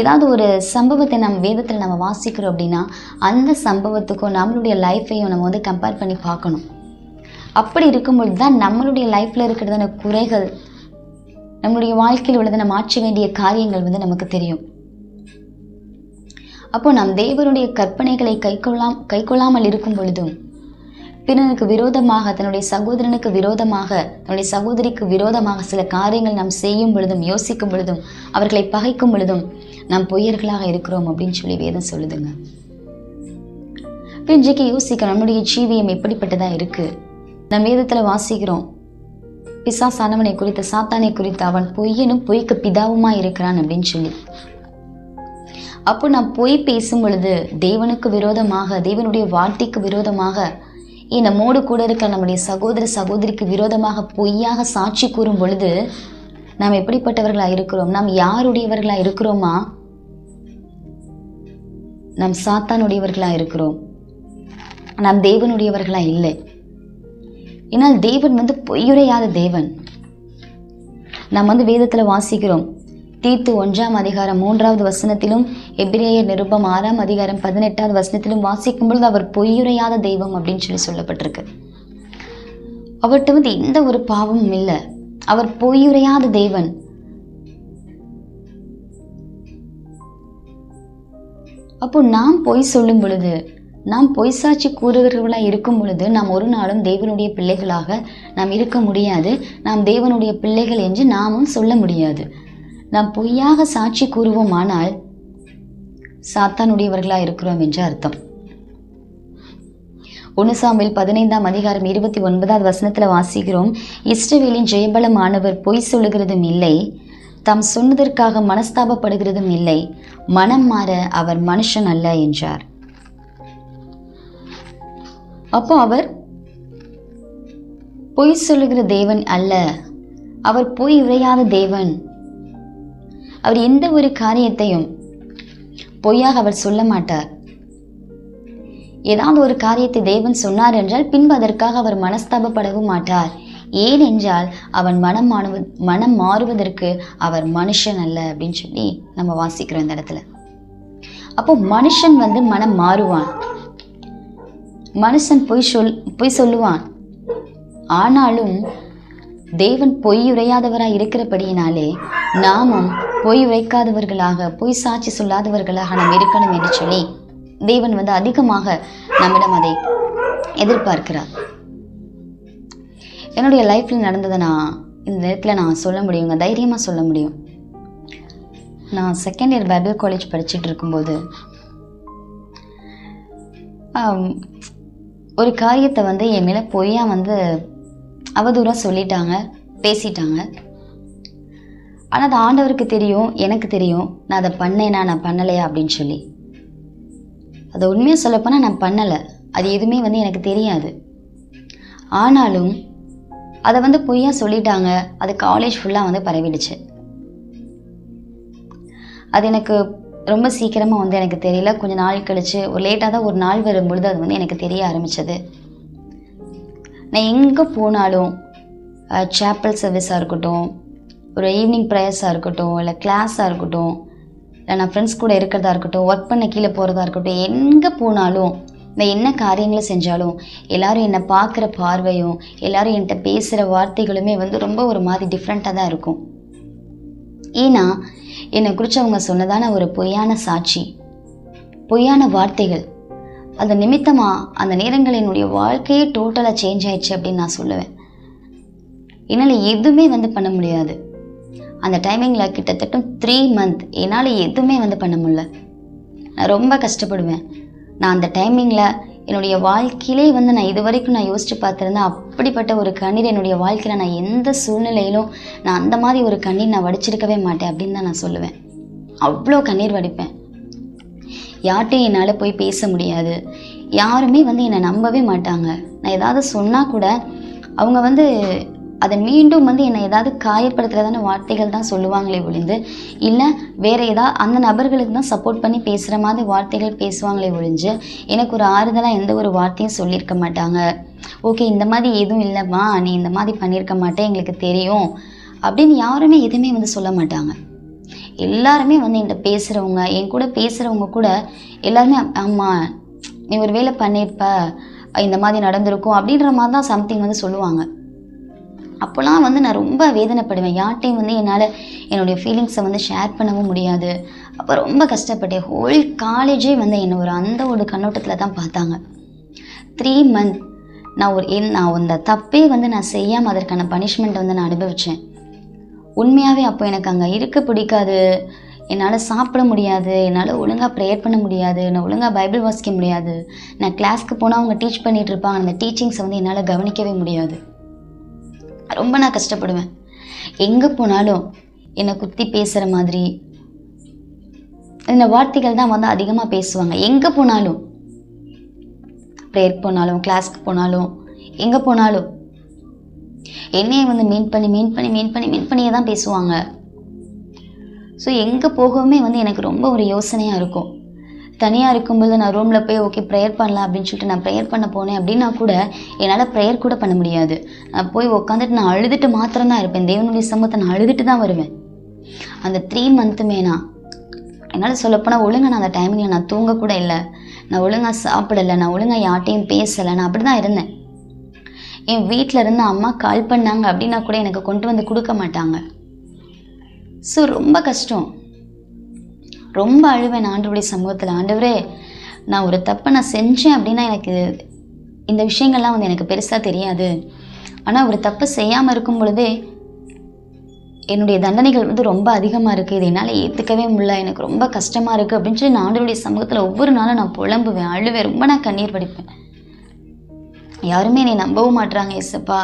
ஏதாவது ஒரு சம்பவத்தை நம்ம வேதத்தில் நம்ம வாசிக்கிறோம் அப்படின்னா, அந்த சம்பவத்துக்கும் நம்மளுடைய லைஃப்பையும் நம்ம கம்பேர் பண்ணி பார்க்கணும். அப்படி இருக்கும்பொழுது தான் நம்மளுடைய லைஃப்பில் இருக்கிறதான குறைகள், நம்மளுடைய வாழ்க்கையில் உள்ளதை மாற்ற வேண்டிய காரியங்கள் நமக்கு தெரியும். அப்போ நாம் தேவனுடைய கற்பனைகளை கைக்கொள்ளாமல் இருக்கும் பொழுதும், பிறனுக்கு விரோதமாக, தன்னுடைய சகோதரனுக்கு விரோதமாக, தன்னுடைய சகோதரிக்கு விரோதமாக சில காரியங்கள் நாம் செய்யும் பொழுதும், யோசிக்கும் பொழுதும், அவர்களை பகைக்கும் பொழுதும் நாம் பொய்யர்களாக இருக்கிறோம் அப்படின்னு சொல்லி வேதம் சொல்லுதுங்க. இப்போ இன்றைக்கு யோசிக்க நம்முடைய ஜீவியம் எப்படிப்பட்டதாக இருக்குது. நம் வேதத்தில் வாசிக்கிறோம், பிசாசானவனை குறித்து, சாத்தானை குறித்து, அவன் பொய்யனும் பொய்க்கு பிதாவுமாய் இருக்கிறான் அப்படின்னு சொல்லி. அப்போ நாம் பொய் பேசும் பொழுது தேவனுக்கு விரோதமாக, தேவனுடைய வார்த்தைக்கு விரோதமாக, நம்மோடு கூட இருக்க நம்முடைய சகோதரிக்கு விரோதமாக பொய்யாக சாட்சி கூறும் பொழுது நாம் எப்படிப்பட்டவர்களாக இருக்கிறோம்? நாம் யாருடையவர்களாக இருக்கிறோமா? நாம் சாத்தானுடையவர்களாக இருக்கிறோம். நாம் தேவனுடையவர்களாக இல்லை. ஏன்னால் தேவன் பொய்யுரையாத தேவன். நாம் வேதத்தில் வாசிக்கிறோம், தீத்து 1ஆம் அதிகாரம் 3வது வசனத்திலும், எபிரேயர் நிருபம் 6ஆம் அதிகாரம் 18வது வசனத்திலும் வாசிக்கும் பொழுது அவர் பொய்யுரையாத தெய்வம் அப்படின்னு சொல்லப்பட்டிருக்கு. அவர்கிட்ட எந்த ஒரு பாவமும் இல்லை. அவர் பொய்யுரையாத தேவன். அப்போ நாம் பொய் சொல்லும் பொழுது, நாம் பொய் சாட்சி கூறுகிறவர்களாக இருக்கும் பொழுது நாம் ஒரு நாளும் தேவனுடைய பிள்ளைகளாக நாம் இருக்க முடியாது. நாம் தேவனுடைய பிள்ளைகள் என்று நாமும் சொல்ல முடியாது. நாம் பொய்யாக சாட்சி கூறுவோமானால் சாத்தானுடையவர்களாக இருக்கிறோம் என்று அர்த்தம். 1 சாமுவேல் 15ஆம் அதிகாரம் 29வது வசனத்தில் வாசிக்கிறோம், இஸ்ரவேலின் ஜெயபலமானவர் பொய் சொல்லுகிறதும் இல்லை, தாம் சொன்னதற்காக மனஸ்தாபப்படுகிறதும் இல்லை, மனம் மாற அவர் மனுஷன் அல்ல என்றார். அப்போ அவர் பொய் சொல்லுகிற தேவன் அல்ல, அவர் பொய் உரையாத தேவன். அவர் எந்த ஒரு காரியத்தையும் பொய்யாக அவர் சொல்ல மாட்டார். ஏதாவது ஒரு காரியத்தை தேவன் சொன்னார் என்றால் பின்பு அதற்காக அவர் மனஸ்தாபப்படவும் மாட்டார். ஏனென்றால் அவன் மனம் மாறுவதற்கு அவர் மனுஷன் அல்ல அப்படின்னு சொல்லி நம்ம வாசிக்கிறோம் இந்த இடத்துல. அப்போ மனுஷன் மனம் மாறுவான், மனுஷன் பொய் சொல்லுவான். ஆனாலும் தேவன் பொய் உரையாதவராக இருக்கிறபடியினாலே நாமும் பொய் உரைக்காதவர்களாக, பொய் சாட்சி சொல்லாதவர்களாக நாம் இருக்கணும் என்று சொல்லி தேவன் அதிகமாக நம்மிடம் அதை எதிர்பார்க்கிறார். என்னுடைய லைஃப்பில் நடந்ததை நான் இந்த நேரத்தில் நான் சொல்ல முடியுங்க, தைரியமாக சொல்ல முடியும். நான் 2nd இயர் பைபிள் காலேஜ் படிச்சுட்டு இருக்கும்போது ஒரு காரியத்தை என் மேலே பொய்யா அவதூறாக சொல்லிட்டாங்க, பேசிட்டாங்க. ஆனால் அது ஆண்டவருக்கு தெரியும், எனக்கு தெரியும் நான் அதை பண்ணேனா நான் பண்ணலையா அப்படின்னு சொல்லி. அதை உண்மையாக சொல்லப்போனால் நான் பண்ணலை, அது எதுவுமே எனக்கு தெரியாது. ஆனாலும் அதை பொய்யா சொல்லிட்டாங்க. அது காலேஜ் ஃபுல்லாக பரவிடுச்சு. அது எனக்கு ரொம்ப சீக்கிரமாக எனக்கு தெரியல. கொஞ்சம் நாள் கழிச்சு, ஒரு லேட்டாக தான் ஒரு நாள் வரும்பொழுது அது எனக்கு தெரிய ஆரம்பித்தது. நான் எங்கே போனாலும் சாப்பல் சர்வீஸாக இருக்கட்டும், ஒரு ஈவினிங் ப்ரேயர்ஸாக இருக்கட்டும், இல்லை கிளாஸாக இருக்கட்டும், இல்லை நான் ஃப்ரெண்ட்ஸ் கூட இருக்கிறதா இருக்கட்டும், ஒர்க் பண்ண கீழே போகிறதா இருக்கட்டும், எங்கே போனாலும் நான் என்ன காரியங்களை செஞ்சாலும் எல்லோரும் என்னை பார்க்குற பார்வையும் எல்லோரும் என்கிட்ட பேசுகிற வார்த்தைகளுமே வந்து ரொம்ப ஒரு மாதிரி டிஃப்ரெண்ட்டாக தான் இருக்கும். ஏன்னா என்னை குறித்து அவங்க சொன்னதான ஒரு பொய்யான சாட்சி, பொய்யான வார்த்தைகள், அந்த நிமித்தமாக அந்த நேரங்கள் என்னுடைய வாழ்க்கையே டோட்டலாக சேஞ்ச் ஆயிடுச்சு அப்படின்னு நான் சொல்லுவேன். என்னால் எதுவுமே வந்து பண்ண முடியாது. அந்த டைமிங்கில் கிட்டத்தட்ட 3 months என்னால் எதுவுமே வந்து பண்ண முடியல. நான் ரொம்ப கஷ்டப்படுவேன். நான் அந்த டைமிங்கில் என்னுடைய வாழ்க்கையிலே வந்து நான் இது வரைக்கும் நான் யோசித்து பார்த்துருந்தேன். அப்படிப்பட்ட ஒரு கண்ணீர் என்னுடைய வாழ்க்கையில் நான் எந்த சூழ்நிலையிலும் நான் அந்த மாதிரி ஒரு கண்ணீர் நான் வடிச்சிருக்கவே மாட்டேன் அப்படின்னு தான் நான் சொல்லுவேன். அவ்வளோ கண்ணீர் வடிப்பேன். யார்கிட்டையும் என்னால் போய் பேச முடியாது. யாருமே வந்து என்னை நம்பவே மாட்டாங்க. நான் ஏதாவது சொன்னால் கூட அவங்க வந்து அதை மீண்டும் வந்து என்னை ஏதாவது காயப்படுத்துகிறதான வார்த்தைகள் தான் சொல்லுவாங்களே ஒழிந்து, இல்லை வேறு ஏதாவது அந்த நபர்களுக்கு தான் சப்போர்ட் பண்ணி பேசுகிற மாதிரி வார்த்தைகள் பேசுவாங்களே ஒழிஞ்சு எனக்கு ஒரு ஆறுதலாக எந்த ஒரு வார்த்தையும் சொல்லியிருக்க மாட்டாங்க. ஓகே, இந்த மாதிரி எதுவும் இல்லைம்மா, நீ இந்த மாதிரி பண்ணியிருக்க மாட்டே, எங்களுக்கு தெரியும் அப்படின்னு யாருமே எதுவுமே வந்து சொல்ல மாட்டாங்க. எல்லாருமே வந்து என்கிட்ட பேசுகிறவங்க, என் கூட பேசுகிறவங்க கூட எல்லாருமே ஆமாம் நீ ஒரு வேலை பண்ணியிருப்ப, இந்த மாதிரி நடந்திருக்கும் அப்படின்ற மாதிரி தான் சம்திங் வந்து சொல்லுவாங்க. அப்போலாம் வந்து நான் ரொம்ப வேதனைப்படுவேன். யார்கிட்டையும் வந்து என்னால் என்னுடைய ஃபீலிங்ஸை வந்து ஷேர் பண்ணவும் முடியாது. அப்போ ரொம்ப கஷ்டப்பட்டேன். ஹோல் காலேஜே வந்து என்னை அந்த ஒரு கண்ணோட்டத்தில் தான் பார்த்தாங்க. 3 months நான் அந்த தப்பே வந்து நான் செய்யாமல் அதற்கான பனிஷ்மெண்ட் வந்து நான் அனுபவித்தேன். உண்மையாகவே அப்போ எனக்கு அங்கே இருக்க பிடிக்காது. என்னால் சாப்பிட முடியாது, என்னால் ஒழுங்காக ப்ரேயர் பண்ண முடியாது, நான் ஒழுங்காக பைபிள் வாசிக்க முடியாது. நான் கிளாஸ்க்கு போனால் அவங்க டீச் பண்ணிகிட்டு இருப்பாங்க, அந்த டீச்சிங்ஸை வந்து என்னால் கவனிக்கவே முடியாது. ரொம்ப நான் கஷ்டப்படுவேன். எங்கே போனாலும் என்னை குத்தி பேசுகிற மாதிரி இந்த வார்த்தைகள் தான் வந்து அதிகமாக பேசுவாங்க. எங்கே போனாலும், ப்ரேயர் போனாலும், கிளாஸ்க்கு போனாலும், எங்கே போனாலும் என்னையே வந்து மீன் பண்ணியே தான் பேசுவாங்க. ஸோ எங்கே போகவுமே வந்து எனக்கு ரொம்ப ஒரு யோசனையாக இருக்கும். தனியாக இருக்கும்போது நான் ரூமில் போய் ஓகே ப்ரேயர் பண்ணலாம் அப்படின்னு சொல்லிட்டு நான் ப்ரேயர் பண்ண போனேன் அப்படின்னா கூட என்னால் ப்ரேயர் கூட பண்ண முடியாது. நான் போய் உட்காந்துட்டு நான் அழுதுட்டு மாத்திரம்தான் இருப்பேன். தேவனுடைய சமூகத்தை நான் அழுதுட்டு தான் வருவேன். அந்த 3 monthsமே என்னால் சொல்லப்போனால் ஒழுங்காக நான் அந்த டைமிங்கில் நான் தூங்கக்கூட இல்லை, நான் ஒழுங்காக சாப்பிடலை, நான் ஒழுங்காக யார்ட்டையும் பேசலை, நான் அப்படி தான் இருந்தேன். என் வீட்டில் இருந்து அம்மா கால் பண்ணாங்க அப்படின்னா கூட எனக்கு கொண்டு வந்து கொடுக்க மாட்டாங்க. ஸோ ரொம்ப கஷ்டம். ரொம்ப அழுவேன் ஆண்டவருடைய சமூகத்தில். ஆண்டவரே, நான் ஒரு தப்பை நான் செஞ்சேன் அப்படின்னா எனக்கு இந்த விஷயங்கள்லாம் வந்து எனக்கு பெருசாக தெரியாது. ஆனால் ஒரு தப்பு செய்யாமல் இருக்கும் பொழுதே என்னுடைய தண்டனைகள் வந்து ரொம்ப அதிகமாக இருக்குது, இதை என்னால் ஏற்றுக்கவே முடியல, எனக்கு ரொம்ப கஷ்டமாக இருக்குது அப்படின்னு சொல்லி நான் ஆண்டவருடைய சமூகத்தில் ஒவ்வொரு நாளும் நான் புலம்புவேன், அழுவேன், ரொம்ப நான் கண்ணீர் வடிப்பேன். யாருமே என்னை நம்பவும் மாட்டுறாங்க ஏசப்பா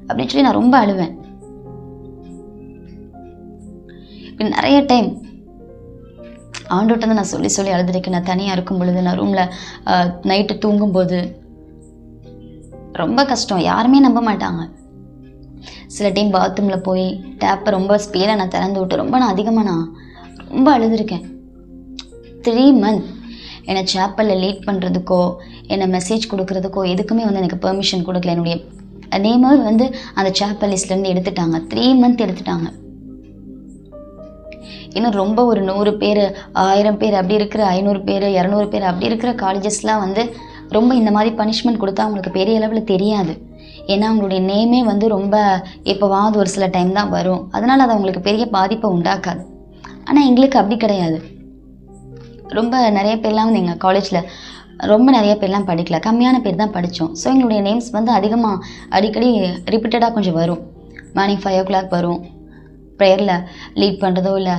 அப்படின்னு சொல்லி நான் ரொம்ப அழுவேன். நிறைய டைம் ஆண்டோட்ட வந்து நான் சொல்லி அழுதுருக்கேன். நான் தனியாக இருக்கும் பொழுது, நான் ரூமில் நைட்டு தூங்கும்போது ரொம்ப கஷ்டம், யாருமே நம்ப மாட்டாங்க. சில டைம் பாத்ரூமில் போய் டேப்பை ரொம்ப ஸ்பீடாக நான் திறந்து விட்டு நான் அதிகமாக ரொம்ப அழுதுருக்கேன். 3 months என்னை சேப்பலில் லீட் பண்ணுறதுக்கோ என்னை மெசேஜ் கொடுக்குறதுக்கோ எதுக்குமே வந்து எனக்கு பெர்மிஷன் கொடுக்கல. என்னுடைய நேமை வந்து அந்த சேப்பல் லிஸ்ட்லேருந்து எடுத்துட்டாங்க. 3 months எடுத்துட்டாங்க. இன்னும் ரொம்ப ஒரு 100 பேர் 1000 பேர் அப்படி இருக்கிற 500 பேர் 200 பேர் அப்படி இருக்கிற காலேஜஸ்லாம் வந்து ரொம்ப இந்த மாதிரி பனிஷ்மெண்ட் கொடுத்தா அவங்களுக்கு பெரிய அளவில் தெரியாது. ஏன்னா அவங்களுடைய நேமே வந்து ரொம்ப எப்போவாவது ஒரு சில டைம் தான் வரும். அதனால் அது அவங்களுக்கு பெரிய பாதிப்பை உண்டாக்காது. ஆனால் எங்களுக்கு அப்படி கிடையாது. ரொம்ப நிறைய பேர்லாம் வந்து எங்கள் காலேஜில் ரொம்ப நிறைய பேர்லாம் படிக்கல, கம்மியான பேர் தான் படித்தோம். ஸோ எங்களுடைய நேம்ஸ் வந்து அதிகமாக அடிக்கடி ரிப்பீட்டடாக கொஞ்சம் வரும். மார்னிங் 5 o'clock வரும், ப்ரேயரில் லீட் பண்ணுறதோ இல்லை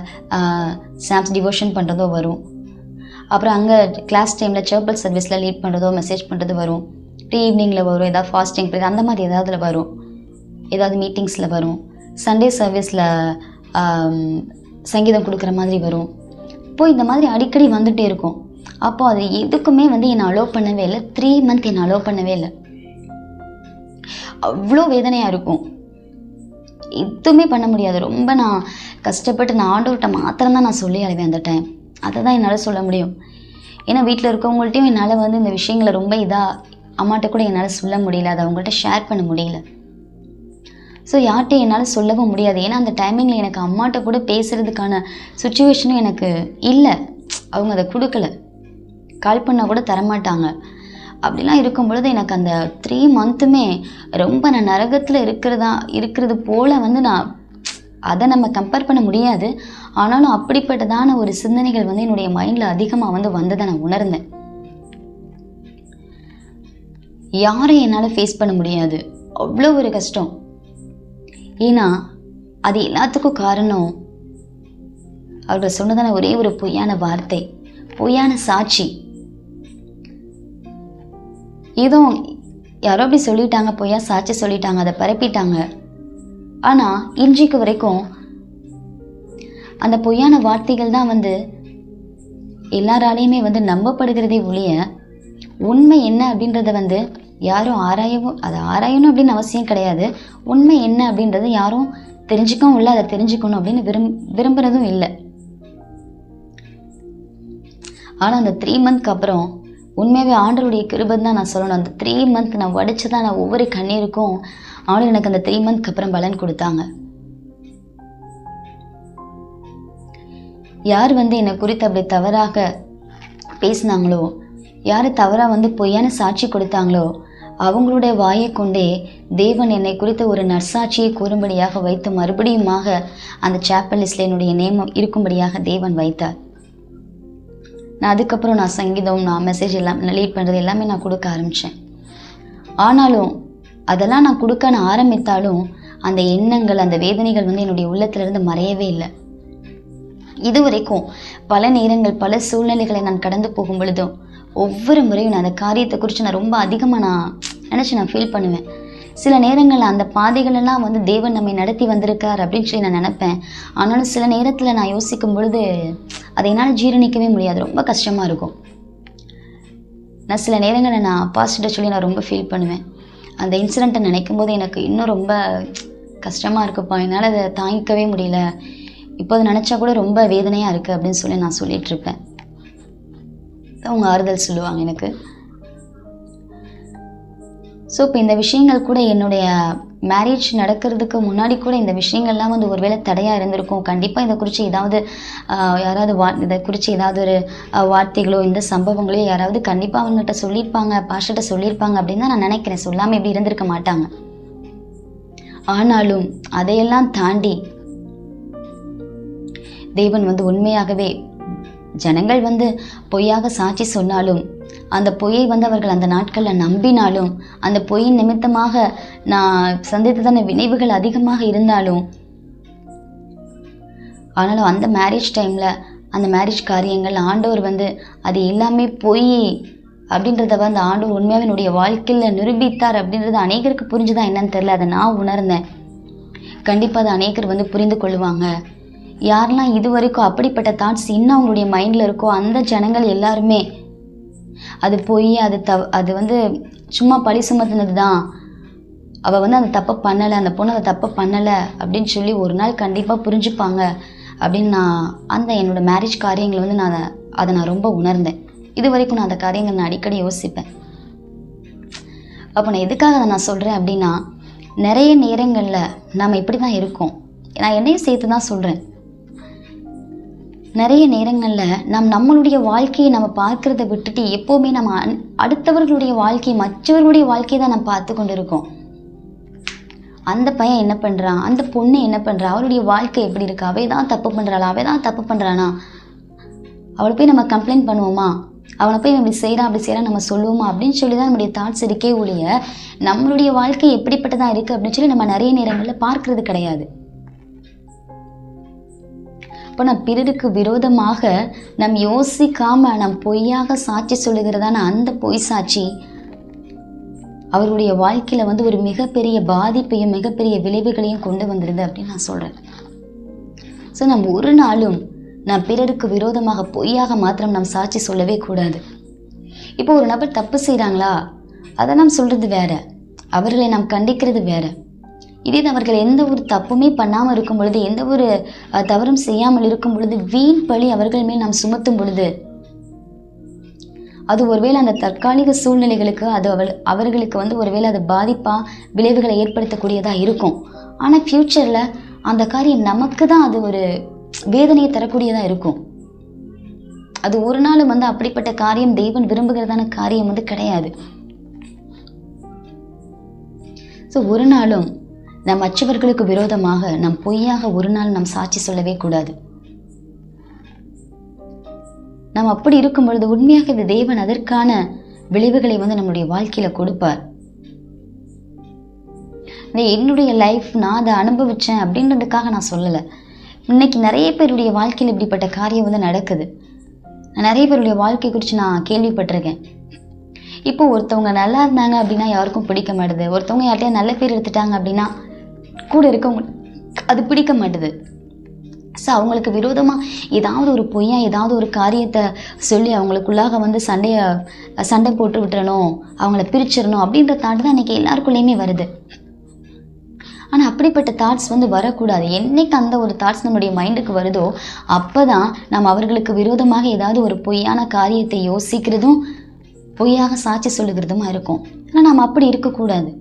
சாம்ஸ் டிவோஷன் பண்ணுறதோ வரும். அப்புறம் அங்கே கிளாஸ் டைமில் சர்பல் சர்வீஸில் லீட் பண்ணுறதோ மெசேஜ் பண்ணுறது வரும். ஈவினிங்கில் வரும், ஏதாவது ஃபாஸ்டிங் ப்ரேயர் அந்த மாதிரி ஏதாவதுல வரும், ஏதாவது மீட்டிங்ஸில் வரும். சண்டே சர்வீஸில் சங்கீதம் கொடுக்குற மாதிரி வரும். இப்போது இந்த மாதிரி அடிக்கடி வந்துகிட்டே இருக்கும். அப்போது அது எதுக்குமே வந்து என்னை அலோவ் பண்ணவே இல்லை. 3 months என்னை அலோவ் பண்ணவே இல்லை. அவ்வளோ வேதனையாக இருக்கும், எதுவுமே பண்ண முடியாது. ரொம்ப நான் கஷ்டப்பட்டு நான் ஆண்டவர்கிட்ட மாத்திரம்தான் நான் சொல்லி அழுவேன் அந்த டைம். அதை தான் என்னால் சொல்ல முடியும். ஏன்னா வீட்டில் இருக்கவங்கள்ட்டையும் என்னால் வந்து இந்த விஷயங்களை ரொம்ப இதாக அம்மாட்ட கூட என்னால் சொல்ல முடியல, அதை அவங்கள்ட்ட ஷேர் பண்ண முடியல. ஸோ யார்கிட்ட என்னால் சொல்லவும் முடியாது. ஏன்னா அந்த டைமிங்கில் எனக்கு அம்மாட்ட கூட பேசுகிறதுக்கான சுச்சுவேஷனும் எனக்கு இல்லை. அவங்க அதை கொடுக்கல, கால் பண்ணால் கூட தரமாட்டாங்க. அப்படிலாம் இருக்கும் பொழுது எனக்கு அந்த 3 மந்த்துமே ரொம்ப நான் நரகத்தில் இருக்கிறது போல் வந்து நான் அதை நம்ம கம்பேர் பண்ண முடியாது. ஆனாலும் அப்படிப்பட்டதான ஒரு சிந்தனைகள் வந்து என்னுடைய மைண்டில் அதிகமாக வந்ததை நான் உணர்ந்தேன். யாரையும் என்னால் ஃபேஸ் பண்ண முடியாது, அவ்வளோ ஒரு கஷ்டம். ஏன்னா அது எல்லாத்துக்கும் காரணம் அவர்கள் சொன்னதான ஒரே ஒரு பொய்யான வார்த்தை, பொய்யான சாட்சி. ஏதோ யாரோ அப்படி சொல்லிட்டாங்க, பொய்யா சாட்சி சொல்லிட்டாங்க, அதை பரப்பிட்டாங்க. ஆனால் இன்றைக்கு வரைக்கும் அந்த பொய்யான வார்த்தைகள் தான் எல்லாராலையுமே நம்பப்படுகிறதே ஒழிய உண்மை என்ன அப்படின்றத யாரும் ஆராயணும் அப்படின்னு அவசியம் கிடையாது. உண்மை என்ன அப்படின்றது யாரும் தெரிஞ்சுக்கவும் இல்லை, அதை தெரிஞ்சுக்கணும் அப்படின்னு விரும்புறதும் இல்லை. ஆனால் அந்த 3 மந்த்க்கு அப்புறம் உண்மையாகவே ஆண்டவருடைய கிருபை தான் நான் சொல்லணும். அந்த 3 மந்த் நான் வடிச்சு தான் நான் ஒவ்வொரு கண்ணீருக்கும் ஆண்டவர் எனக்கு அந்த 3 மந்த்க்கு அப்புறம் பலன் கொடுத்தாங்க. யார் என்னை குறித்து அப்படி தவறாக பேசினாங்களோ, யார் தவறாக பொய்யான சாட்சி கொடுத்தாங்களோ அவங்களுடைய வாயை கொண்டே தேவன் என்னை குறித்த ஒரு நற்சாட்சியை கூறும்படியாக வைத்து மறுபடியுமாக அந்த சாப்பல் லிஸ்ட்ல என்னுடைய நேமம் இருக்கும்படியாக தேவன் வைத்தார். நான் அதுக்கப்புறம் நான் சங்கீதம், நான் மெசேஜ் எல்லாம் லீட் பண்ணுறது எல்லாமே நான் கொடுக்க ஆரம்பித்தேன். ஆனாலும் அதெல்லாம் நான் கொடுக்க ஆரம்பித்தாலும் அந்த எண்ணங்கள், அந்த வேதனைகள் என்னுடைய உள்ளத்திலிருந்து மறையவே இல்லை. இது வரைக்கும் பல நேரங்கள், பல சூழ்நிலைகளை நான் கடந்து போகும் பொழுதும் ஒவ்வொரு முறையும் நான் அந்த காரியத்தை குறித்து நான் ரொம்ப அதிகமாக நான் ஃபீல் பண்ணுவேன். சில நேரங்களில் அந்த பாதைகளெல்லாம் தேவன் நம்மை நடத்தி வந்திருக்கார் அப்படின்னு சொல்லி நான் நினைப்பேன். ஆனாலும் சில நேரத்தில் நான் யோசிக்கும் பொழுது அதை என்னால் ஜீரணிக்கவே முடியாது, ரொம்ப கஷ்டமாக இருக்கும். நான் சில நேரங்களில் நான் அப்பாஸ்கிட்ட சொல்லி நான் ரொம்ப ஃபீல் பண்ணுவேன். அந்த இன்சிடெண்ட்டை நினைக்கும் போது எனக்கு இன்னும் ரொம்ப கஷ்டமாக இருக்குப்பா, என்னால் அதை தாங்கிக்கவே முடியல, இப்போ அதை நினச்சா கூட ரொம்ப வேதனையாக இருக்குது அப்படின்னு சொல்லி நான் சொல்லிகிட்ருப்பேன். அவங்க ஆறுதல் சொல்லுவாங்க எனக்கு. ஸோ இப்போ இந்த விஷயங்கள் கூட என்னுடைய மேரேஜ் நடக்கிறதுக்கு முன்னாடி கூட இந்த விஷயங்கள்லாம் ஒருவேளை தடையாக இருந்திருக்கும். கண்டிப்பாக இதை குறித்து ஏதாவது யாராவது இதை குறித்து ஏதாவது ஒரு வார்த்தைகளோ இந்த சம்பவங்களோ யாராவது கண்டிப்பாக அவங்ககிட்ட சொல்லியிருப்பாங்க, பாஸ்டர்கிட்ட சொல்லியிருப்பாங்க அப்படின்னு தான் நான் நினைக்கிறேன். சொல்லாமல் எப்படி இருந்திருக்க மாட்டாங்க. ஆனாலும் அதையெல்லாம் தாண்டி தேவன் உண்மையாகவே ஜனங்கள் பொய்யாக சாட்சி சொன்னாலும், அந்த பொய்யை அவர்கள் அந்த நாட்களில் நம்பினாலும், அந்த பொய்யின் நிமித்தமாக நான் சந்தித்ததான விளைவுகள் அதிகமாக இருந்தாலும், ஆனாலும் அந்த மேரேஜ் டைமில் அந்த மேரேஜ் காரியங்கள் ஆண்டவர் அது எல்லாமே பொய் அப்படின்றத ஆண்டவர் உண்மையாக என்னுடைய வாழ்க்கையில் நிரூபித்தார் அப்படின்றது அநேகருக்கு புரிஞ்சுதான் என்னன்னு தெரியல. அதை நான் உணர்ந்தேன். கண்டிப்பாக அதை அநேகர் புரிந்து கொள்ளுவாங்க. யாரெல்லாம் இது வரைக்கும் அப்படிப்பட்ட தாட்ஸ் இன்னும் அவங்களுடைய மைண்டில் இருக்கோ அந்த ஜனங்கள் எல்லாருமே அது போய் அது சும்மா பழி சுமத்துனது தான், அவள் அந்த தப்பை பண்ணலை, அந்த பொண்ணு அதை தப்பை பண்ணலை அப்படின்னு சொல்லி ஒரு நாள் கண்டிப்பாக புரிஞ்சுப்பாங்க அப்படின்னு நான் என்னோடய மேரேஜ் காரியங்களை அதை நான் ரொம்ப உணர்ந்தேன். இது வரைக்கும் நான் அந்த காரியங்கள் நான் அடிக்கடி யோசிப்பேன். அப்போ நான் எதுக்காக அதை நான் சொல்கிறேன் அப்படின்னா, நிறைய நேரங்களில் நாம் இப்படி தான் இருக்கோம். நான் என்னையும் சேர்த்து தான் சொல்கிறேன். நிறைய நேரங்களில் நம்மளுடைய வாழ்க்கையை நம்ம பார்க்குறத விட்டுட்டு எப்போவுமே நம்ம அடுத்தவர்களுடைய வாழ்க்கையை, மற்றவர்களுடைய வாழ்க்கையை தான் நம்ம பார்த்து கொண்டு இருக்கோம். அந்த பையன் என்ன பண்ணுறான், அந்த பொண்ணு என்ன பண்ணுறா, அவளுடைய வாழ்க்கை எப்படி இருக்கா, அவை தான் தப்பு பண்ணுறாளா, அவை தான் தப்பு பண்ணுறானா, அவளை போய் நம்ம கம்ப்ளைண்ட் பண்ணுவோமா, அவனை போய் இப்படி செய்கிறான் அப்படி செய்கிறான் நம்ம சொல்லுவோமா அப்படின்னு சொல்லி தான் நம்முடைய தாட்ஸ் இருக்கே ஒழிய நம்மளுடைய வாழ்க்கை எப்படிப்பட்டதான் இருக்குது அப்படின்னு சொல்லி நம்ம நிறைய நேரங்களில் பார்க்கறது கிடையாது. இப்போ நான் பிறருக்கு விரோதமாக நம் யோசிக்காமல் நம் பொய்யாக சாட்சி சொல்லுகிறதான அந்த பொய் சாட்சி அவருடைய வாழ்க்கையில் ஒரு மிகப்பெரிய பாதிப்பையும் மிகப்பெரிய விளைவுகளையும் கொண்டு வந்துடுது அப்படின்னு நான் சொல்கிறேன். ஸோ நம்ம ஒரு நாளும் நாம் பிறருக்கு விரோதமாக பொய்யாக மாத்திரம் நாம் சாட்சி சொல்லவே கூடாது. இப்போ ஒரு நபர் தப்பு செய்கிறாங்களா, அதை நாம் சொல்கிறது வேற, அவர்களை நாம் கண்டிக்கிறது வேற. இதே அவர்கள் எந்த ஒரு தப்புமே பண்ணாமல் இருக்கும் பொழுது, எந்த ஒரு தவறும் செய்யாமல் இருக்கும் பொழுது வீண் பழி அவர்கள் மேல் நாம் சுமத்தும் பொழுது அது ஒருவேளை அந்த தற்காலிக சூழ்நிலைகளுக்கு அது அவர்களுக்கு வந்து ஒருவேளை அது பாதிப்பாக விளைவுகளை ஏற்படுத்தக்கூடியதாக இருக்கும். ஆனால் ஃப்யூச்சரில் அந்த காரியம் நமக்கு தான் அது ஒரு வேதனையை தரக்கூடியதாக இருக்கும். அது ஒரு நாள் வந்து அப்படிப்பட்ட காரியம் தெய்வன் விரும்புகிறதான காரியம் வந்து கிடையாது. ஸோ ஒரு நாளும் நம் மற்றவர்களுக்கு விரோதமாக நம் பொய்யாக ஒரு நாள் நாம் சாட்சி சொல்லவே கூடாது. நாம் அப்படி இருக்கும் பொழுது உண்மையாகவே தேவன் அதற்கான விளைவுகளை வந்து நம்முடைய வாழ்க்கையில கொடுப்பார். என்னுடைய லைஃப் நான் அதை அனுபவிச்சேன் அப்படின்றதுக்காக நான் சொல்லலை. இன்னைக்கு நிறைய பேருடைய வாழ்க்கையில் இப்படிப்பட்ட காரியம் வந்து நடக்குது. நிறைய பேருடைய வாழ்க்கை குறித்து நான் கேள்விப்பட்டிருக்கேன். இப்போ ஒருத்தவங்க நல்லா இருந்தாங்க அப்படின்னா யாருக்கும் பிடிக்க மாட்டுது. ஒருத்தவங்க யார்ட்டையா நல்ல பேர் எடுத்துட்டாங்க அப்படின்னா கூட இருக்கவங்க அது பிடிக்க மாட்டுது. ஸோ அவங்களுக்கு விரோதமாக ஏதாவது ஒரு பொய்யா ஏதாவது ஒரு காரியத்தை சொல்லி அவங்களுக்குள்ளாக வந்து சண்டை போட்டு விட்டுறணும், அவங்கள பிரிச்சிடணும் அப்படின்ற தாட் தான் இன்றைக்கி எல்லாருக்குள்ளேயுமே வருது. ஆனால் அப்படிப்பட்ட தாட்ஸ் வந்து வரக்கூடாது. என்னைக்கு அந்த ஒரு தாட்ஸ் நம்முடைய மைண்டுக்கு வருதோ அப்போ தான் நம்ம அவர்களுக்கு விரோதமாக ஏதாவது ஒரு பொய்யான காரியத்தை யோசிக்கிறதும் பொய்யாக சாட்சி சொல்லுகிறதுமா இருக்கும். ஆனால் நம்ம அப்படி இருக்கக்கூடாது.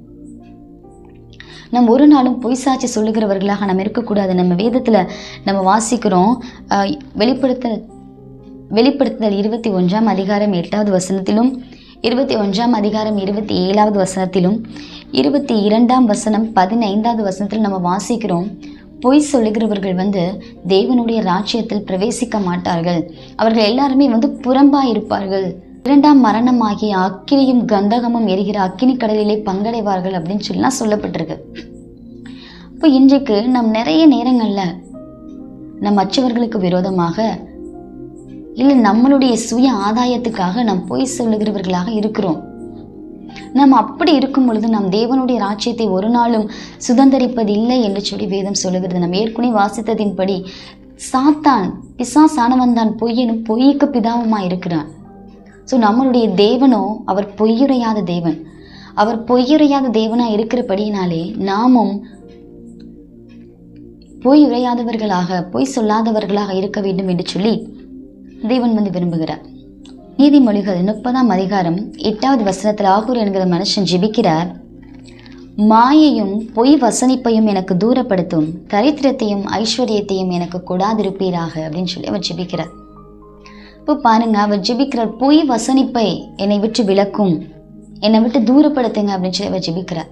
நம்ம ஒரு நாளும் பொய் சாட்சி சொல்லுகிறவர்களாக நம்ம இருக்கக்கூடாது. நம்ம வேதத்தில் நம்ம வாசிக்கிறோம், வெளிப்படுத்துதல் 21ஆம் அதிகாரம் 8வது வசனத்திலும் 21ஆம் அதிகாரம் 27வது வசனத்திலும் 22ஆம் வசனம் 15வது வசனத்தில் நம்ம வாசிக்கிறோம், பொய் சொல்லுகிறவர்கள் வந்து தேவனுடைய ராஜ்யத்தில் பிரவேசிக்க மாட்டார்கள், அவர்கள் எல்லாருமே வந்து புறம்பாய் இருப்பார்கள், இரண்டாம் மரணமாகிய அக்கினியும் கந்தகமும் எரிகிற அக்கினி கடலிலே பங்கடைவார்கள் அப்படின்னு சொல்லலாம் சொல்லப்பட்டிருக்கு. இப்போ இன்றைக்கு நம் நிறைய நேரங்களில் நம் மற்றவர்களுக்கு விரோதமாக இல்லை நம்மளுடைய சுய ஆதாயத்துக்காக நாம் பொய் சொல்லுகிறவர்களாக இருக்கிறோம். நாம் அப்படி இருக்கும் பொழுது நம் தேவனுடைய ராஜ்யத்தை ஒரு நாளும் சுதந்திரிப்பதில்லை என்று சொல்லி வேதம் சொல்லுகிறது. நம்ம ஏற்கனவே வாசித்ததின்படி சாத்தான் பிசாசானவன் தான் பொய்யனும் பொய்க்கு பிதாவுமாய் இருக்கிறான். ஸோ நம்மளுடைய தேவனோ அவர் பொய்யுரையாத தேவன். அவர் பொய்யுரையாத தேவனாக இருக்கிறபடியினாலே நாமும் பொய் உரையாதவர்களாக பொய் சொல்லாதவர்களாக இருக்க வேண்டும் என்று சொல்லி தேவன் வந்து விரும்புகிறார். நீதிமொழிகள் 30ஆம் அதிகாரம் 8வது வசனத்தில் ஆகூர் என்கிற மனுஷன் ஜெபிக்கிறார், மாயையும் பொய் வசனிப்பையும் எனக்கு தூரப்படுத்தும், தரித்திரத்தையும் ஐஸ்வர்யத்தையும் எனக்கு கொடாதிருப்பீராக அப்படின்னு சொல்லி அவர் ஜெபிக்கிறார். இப்போ பாருங்க, அவர் ஜெபிக்கிறார், பொய் வசனிப்பை என்னை விட்டு விலக்கும், என்னை விட்டு தூரப்படுத்துங்க அப்படின்னு சொல்லி அவர் ஜெபிக்கிறார்.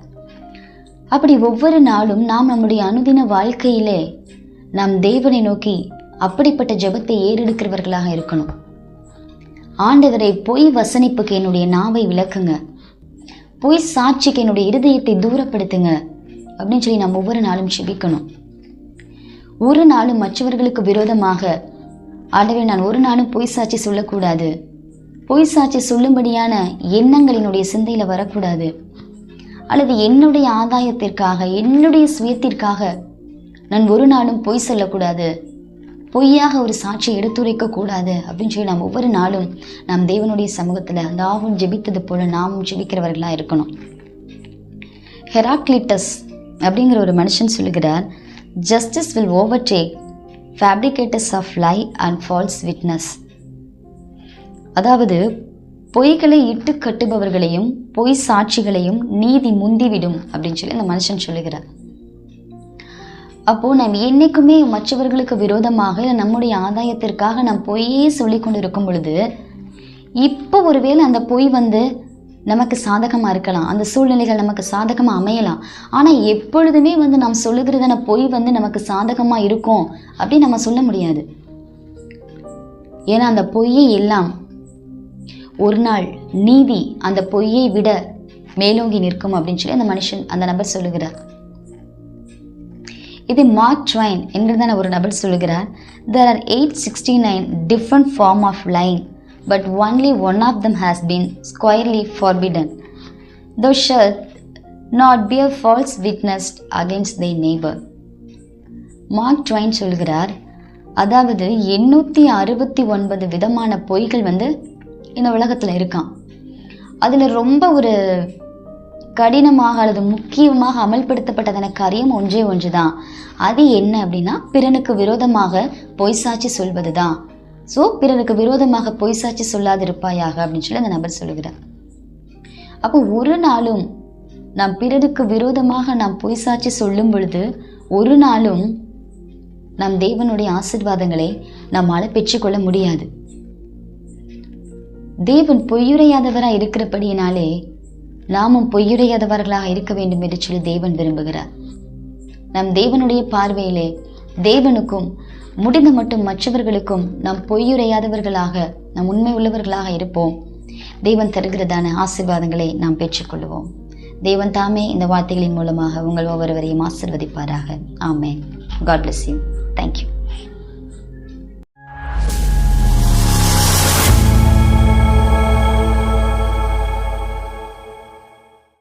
அப்படி ஒவ்வொரு நாளும் நாம் நம்முடைய அனுதின வாழ்க்கையிலே நாம் தேவனை நோக்கி அப்படிப்பட்ட ஜெபத்தை ஏறெடுக்கிறவர்களாக இருக்கணும். ஆண்டவரை, பொய் வசனிப்புக்கு என்னுடைய நாவை விளக்குங்க, பொய் சாட்சிக்கு என்னுடைய இருதயத்தை தூரப்படுத்துங்க அப்படின்னு சொல்லி நாம் ஒவ்வொரு நாளும் ஜெபிக்கணும். ஒரு நாளும் மற்றவர்களுக்கு விரோதமாக, ஆண்டவரே நான் ஒரு நாளும் பொய் சாட்சி சொல்லக்கூடாது, பொய் சாட்சி சொல்லும்படியான எண்ணங்கள் என்னுடைய சிந்தையில் வரக்கூடாது, அல்லது என்னுடைய ஆதாயத்திற்காக என்னுடைய சுயத்திற்காக நான் ஒரு நாளும் பொய் சொல்லக்கூடாது, பொய்யாக ஒரு சாட்சியை எடுத்துரைக்க கூடாது அப்படின்னு சொல்லி நாம் ஒவ்வொரு நாளும் நாம் தேவனுடைய சமூகத்தில் நாமும் ஜெபித்தது போல நாமும் ஜெபிக்கிறவர்களாக இருக்கணும். ஹெராக்லிட்டஸ் அப்படிங்கிற ஒரு மனுஷன் சொல்லுகிறார், justice will overtake fabricators of lie and false witness. அதாவது பொய்களை இட்டு கட்டுபவர்களையும் பொய் சாட்சிகளையும் நீதி முந்திவிடும் அப்படின்னு சொல்லி அந்த மனுஷன் சொல்லுகிறார். அப்போது நாம் என்றைக்குமே மற்றவர்களுக்கு விரோதமாக இல்லை நம்முடைய ஆதாயத்திற்காக நாம் பொய்யே சொல்லி கொண்டு இருக்கும் பொழுது, இப்போ ஒருவேளை அந்த பொய் வந்து நமக்கு சாதகமாக இருக்கலாம், அந்த சூழ்நிலைகள் நமக்கு சாதகமாக அமையலாம். ஆனால் எப்பொழுதுமே வந்து நாம் சொல்லுகிறதான பொய் வந்து நமக்கு சாதகமாக இருக்கும் அப்படின்னு நம்ம சொல்ல முடியாது. ஏன்னா அந்த பொய்யை எல்லாம் ஒரு நாள் நீதி அந்த பொய்யை விட மேலோங்கி நிற்கும் அப்படின்னு சொல்லி அந்த நபர் சொல்லுகிறார். இது மார்க் ட்வைன் என்கிறதான ஒரு நபர் சொல்லுகிறார், there are 869 different form of lying, but only one of them has been squarely forbidden. Thou shalt not bear false witness against thy neighbor. Mark Twain சொல்கிறார், அதாவது 869 விதமான பொய்கள் வந்து இந்த உலகத்தில் இருக்கான். அதில் ரொம்ப ஒரு கடினமாக அல்லது முக்கியமாக அமல்படுத்தப்பட்டதான காரியம் ஒன்று தான். அது என்ன அப்படின்னா, பிறனுக்கு விரோதமாக பொய் சாட்சி சொல்வது தான். ஸோ பிறருக்கு விரோதமாக பொய் சாட்சி சொல்லாதிருப்பாயாக அப்படின்னு சொல்லி அந்த நபர் சொல்லுகிறார். அப்போ ஒரு நாளும் நாம் பிறருக்கு விரோதமாக நாம் பொய் சாட்சி சொல்லும் பொழுது ஒரு நாளும் நம் தேவனுடைய ஆசீர்வாதங்களை நம்மால் பெற்றுக்கொள்ள முடியாது. தேவன் பொய்யுரையாதவராக இருக்கிறபடியினாலே நாமும் பொய்யுரையாதவர்களாக இருக்க வேண்டும் என்று சொல்லி தேவன் விரும்புகிறார். நம் தேவனுடைய பார்வையிலே தேவனுக்கும் முடிந்த மட்டும் மற்றவர்களுக்கும் நாம் பொய்யுரையாதவர்களாக நாம் உண்மை உள்ளவர்களாக இருப்போம். தேவன் தருகிறதான ஆசீர்வாதங்களை நாம் பெற்றுக்கொள்வோம். தேவன் தாமே இந்த வார்த்தைகளின் மூலமாக உங்கள் ஒவ்வொருவரையும் ஆசீர்வதிப்பாராக. ஆமென். God bless you. Thank you.